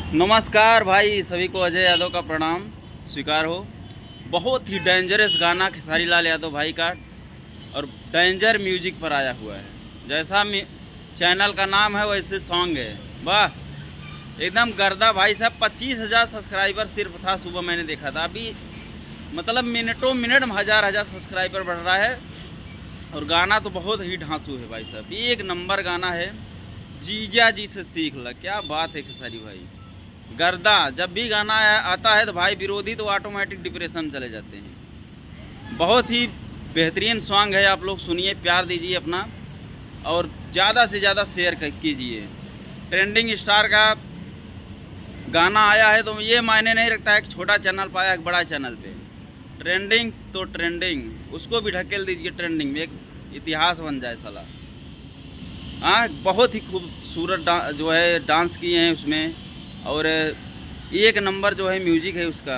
नमस्कार भाई, सभी को अजय यादव का प्रणाम स्वीकार हो। बहुत ही डेंजरस गाना खेसारी लाल यादव भाई का और डेंजर म्यूजिक पर आया हुआ है। जैसा चैनल का नाम है वैसे सॉन्ग है। वाह, एकदम गर्दा भाई साहब। 25,000 सब्सक्राइबर सिर्फ था, सुबह मैंने देखा था। अभी मतलब मिनटों मिनट में हज़ार सब्सक्राइबर बढ़ रहा है। और गाना तो बहुत ही ढांसू है भाई साहब, एक नंबर गाना है। जीजा जी से सीख ला, क्या बात है खेसारी भाई। गर्दा जब भी गाना आता है तो भाई विरोधी तो ऑटोमेटिक डिप्रेशन में चले जाते हैं। बहुत ही बेहतरीन सॉन्ग है, आप लोग सुनिए, प्यार दीजिए अपना और ज़्यादा से ज़्यादा शेयर कीजिए। ट्रेंडिंग स्टार का गाना आया है तो ये मायने नहीं रखता है कि छोटा चैनल पाया है बड़ा चैनल पे। ट्रेंडिंग तो ट्रेंडिंग, उसको भी ढकेल दीजिए ट्रेंडिंग में, एक इतिहास बन जाए साला। हाँ, बहुत ही खूबसूरत जो है डांस किए हैं उसमें, और एक नंबर जो है म्यूजिक है उसका।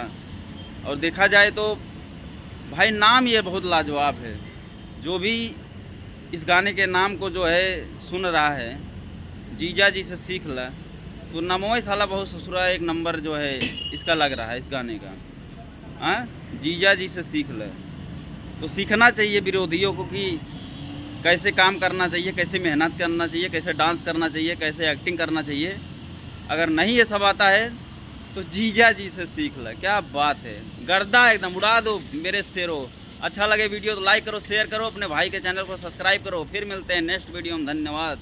और देखा जाए तो भाई नाम ये बहुत लाजवाब है। जो भी इस गाने के नाम को जो है सुन रहा है, जीजा जी से सीख ला, तो नमोए साला बहुत ससुरा एक नंबर जो है इसका लग रहा है इस गाने का। हाँ, जीजा जी से सीख ला, तो सीखना चाहिए विरोधियों को कि कैसे काम करना चाहिए, कैसे मेहनत करना चाहिए, कैसे डांस करना चाहिए, कैसे एक्टिंग करना चाहिए। अगर नहीं ये सब आता है तो जीजा जी से सीख ला। क्या बात है, गर्दा एकदम उड़ा दो मेरे शेरों। अच्छा लगे वीडियो तो लाइक करो, शेयर करो, अपने भाई के चैनल को सब्सक्राइब करो। फिर मिलते हैं नेक्स्ट वीडियो में। धन्यवाद।